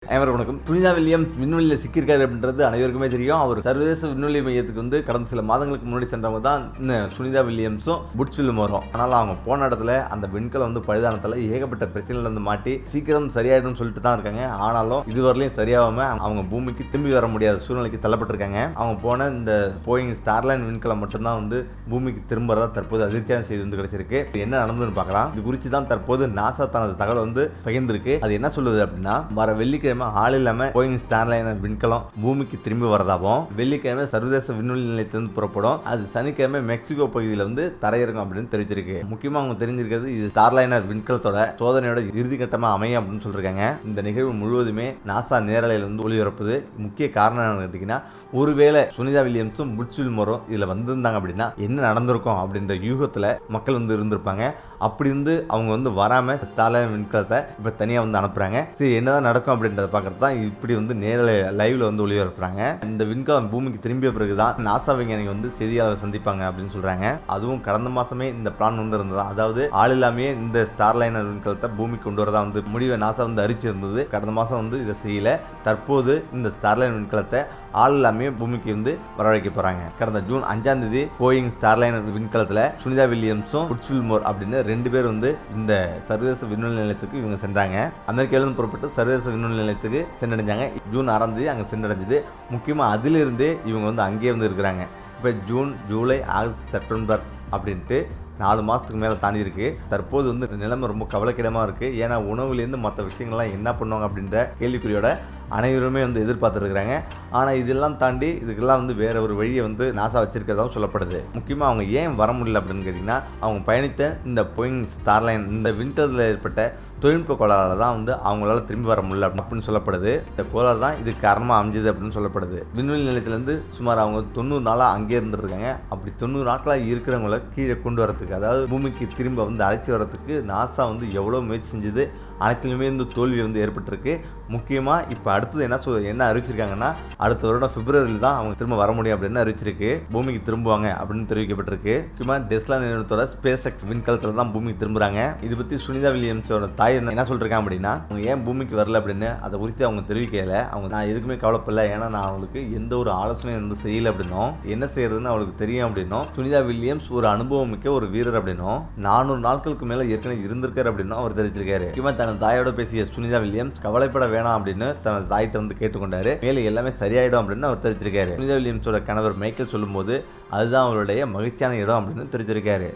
அனைவருக்கும் வணக்கம். சுனிதா வில்லியம்ஸ் விண்வெளியில் சிக்கியிருக்காரு அப்படின்றது அனைவருக்குமே தெரியும். அவர் சர்வதேச விண்வெளி மையத்துக்கு வந்து கடந்த சில மாதங்களுக்கு முன்னாடி சென்றவங்க தான் இந்த சுனிதா வில்லியம்ஸும் புட்ஸ் வில்மரும். ஆனால் அவங்க போன இடத்துல அந்த விண்கலம் வந்து பழுதானத்தில் ஏகப்பட்ட பிரச்சனைகள் வந்து மாட்டி சீக்கிரம் சரியாயிடும் சொல்லிட்டு தான் இருக்காங்க. ஆனாலும் இதுவரையிலும் சரியாகாம அவங்க பூமிக்கு திரும்பி வர முடியாத சூழ்நிலைக்கு தள்ளப்பட்டிருக்காங்க. அவங்க போன இந்த போயிங் ஸ்டார்லைன் விண்கலம் மட்டும்தான் வந்து பூமிக்கு திரும்புறதா தற்போது அதிர்ச்சியான செய்தி வந்து கிடைச்சிருக்கு. என்ன நடந்ததுன்னு பார்க்கலாம். இது குறித்து தான் தற்போது நாசா தனது தகவல் வந்து பகிர்ந்திருக்கு. அது என்ன சொல்லுது அப்படின்னா, வர வெள்ளிக்கிழமை ஆள் இல்லாம போயிங் ஸ்டார்லைனர் விண்கலம் பூமிக்கு திரும்பி வரதாகவும், வெள்ளிக்கிழமை சர்வதேச விண்வெளி நிலையத்திலிருந்து புறப்படும். அது சனிக்கிழமை மெக்சிகோ பகுதியில் வந்து தரையிறங்கும் அப்படின்னு தெரிவிச்சிருக்கு. முக்கியமா அவங்க தெரிஞ்சிருக்கிறது இது ஸ்டார்லைனர் விண்கலத்தோட சோதனையோட இறுதி கட்டமா அமையும் அப்படின்னு சொல்லிருக்காங்க. இந்த நிகழ்வு முழுவதுமே நாசா நேரலையில் வந்து ஒளிபரப்புது. முக்கிய காரணம் என்ன கேட்டீங்கன்னா, ஒருவேளை சுனிதா வில்லியம்ஸும் புட்ஸ் வில்மரும் இதுல வந்திருந்தாங்க அப்படின்னா என்ன நடந்திருக்கும் அப்படின்ற யூகத்துல மக்கள் வந்து இருந்திருப்பாங்க. அப்படி இருந்து அவங்க வந்து வராம ஸ்டார்லைனர் விண்கலத்தை இப்ப தனியா வந்து அனுப்புறாங்க. சரி, என்னதான் நடக்கும் அப்படின்றத பார்க்கறது தான் இப்படி வந்து நேரில் லைவ்ல வந்து ஒளிபரப்புறாங்க. இந்த விண்கலம் பூமிக்கு திரும்பிய பிறகுதான் நாசா விஞ்ஞானிகள் வந்து செய்தியாளர் சந்திப்பாங்க அப்படின்னு சொல்றாங்க. அதுவும் கடந்த மாசமே இந்த பிளான் வந்து இருந்தது. அதாவது ஆள் இல்லாமையே இந்த ஸ்டார்லைனர் விண்கலத்தை பூமிக்கு கொண்டு வரதா வந்து முடிவை நாசா வந்து அறிவிச்சிருந்தது. கடந்த மாசம் வந்து இதை செய்யல. தற்போது இந்த ஸ்டார்லைனர் விண்கலத்தை ஆள் இல்லாமே பூமிக்கு வந்து வரவழைக்க போறாங்க. கடந்த ஜூன் 5ஆம் தேதி போயிங் ஸ்டார்லைனர் விண்கலத்துல சுனிதா வில்லியம்ஸும் புட்ஸ் வில்மோர் அப்படின்னு 2 பேர் வந்து இந்த சர்வதேச விண்வெளி நிலையத்துக்கு இவங்க சென்றாங்க. அமெரிக்காவிலிருந்து புறப்பட்டு சர்வதேச விண்வெளி நிலையத்துக்கு சென்றடைஞ்சாங்க. ஜூன் 6ஆம் தேதி அங்கே சென்றடைஞ்சது. முக்கியமா அதிலிருந்தே இவங்க வந்து அங்கேயே வந்து இருக்கிறாங்க. இப்போ ஜூன், ஜூலை, ஆகஸ்ட், செப்டம்பர் அப்படின்ட்டு 4 மாதத்துக்கு மேலே தாண்டி இருக்கு. தற்போது வந்து நிலைமை ரொம்ப கவலைக்கிடமாக இருக்கு. ஏன்னா உணவுலேருந்து மற்ற விஷயங்கள்லாம் என்ன பண்ணுவாங்க அப்படின்ற கேள்விக்குறியோட அனைவருமே வந்து எதிர்பார்த்துருக்குறாங்க. ஆனால் இதெல்லாம் தாண்டி இதுக்கெல்லாம் வந்து வேற ஒரு வழியை வந்து நாசா வச்சிருக்கிறதாவும் சொல்லப்படுது. முக்கியமாக அவங்க ஏன் வர முடியல அப்படின்னு கேட்டிங்கன்னா, அவங்க பயணித்த இந்த போயிங் ஸ்டார்லைன் இந்த விண்கலத்தில் ஏற்பட்ட தொழில்நுட்ப கோளாறால தான் வந்து அவங்களால திரும்பி வர முடியல அப்படின்னு சொல்லப்படுது. இந்த கோளாறு தான் இதுக்கு காரணமாக அமைஞ்சது அப்படின்னு சொல்லப்படுது. விண்வெளி நிலையத்திலேருந்து சுமார் அவங்க 90 நாளாக அங்கே இருந்துருக்காங்க. அப்படி 90 நாட்களாக இருக்கிறவங்கள கீழே கொண்டு வரதுக்கு, அதாவது பூமிக்கு திரும்ப வந்து அழைச்சி வரதுக்கு நாசா வந்து எவ்வளோ முயற்சி செஞ்சது. அனைத்துலையுமே இந்த தோல்வி வந்து ஏற்பட்டிருக்கு. முக்கியமாக இப்போ அடுத்தது என்ன அறிவிச்சிருக்காங்கன்னா, அடுத்த வருடம் பிப்ரவரியில் தான் அவங்க திரும்ப வர முடியும் அப்படின்னு அறிவிச்சிருக்கு. பூமிக்கு திரும்புவாங்க அப்படின்னு தெரிவிக்கப்பட்டிருக்கு. முக்கியமாக டெஸ்லா நிறுவனத்தோட ஸ்பேஸ் எக்ஸ் விண்கலத்தில் தான் பூமிக்கு திரும்புறாங்க. இது பற்றி சுனிதா வில்லியம்ஸோட தாய் என்ன சொல்றாங்க அப்படின்னா, அவங்க ஏன் பூமிக்கு வரல அப்படின்னு அதை குறித்து அவங்க தெரிவிக்கல. அவங்க நான் எதுக்குமே கவலைப்படல, ஏன்னா நான் அவங்களுக்கு எந்த ஒரு ஆலோசனையும் வந்து செய்யல அப்படின்னும், என்ன செய்யறதுன்னு அவளுக்கு தெரியும் அப்படின்னும், சுனிதா வில்லியம்ஸ் ஒரு அனுபவம் மிக்க ஒரு வீரர் அப்படின்னும், 400 நாட்களுக்கு மேல ஏற்கனவே இருந்திருக்காரு அப்படின்னும் அவர் தெரிவிச்சிருக்காரு. முக்கியமாக தனது தாயோட பேசிய சுனிதா வில்லியம்ஸ் கவலைப்பட வேணாம் அப்படின்னு தனது தாயத்தை வந்து கேட்டுக்கொண்டாரு. மேலே எல்லாமே சரியாயிடும் அப்படின்னு அவர் தெரிவிச்சிருக்காரு. சுனிதா வில்லியம்ஸோட கணவர் மைக்கேல் சொல்லும்போது அதுதான் அவருடைய மகிழ்ச்சியான இடம் அப்படின்னு தெரிவிச்சிருக்காரு.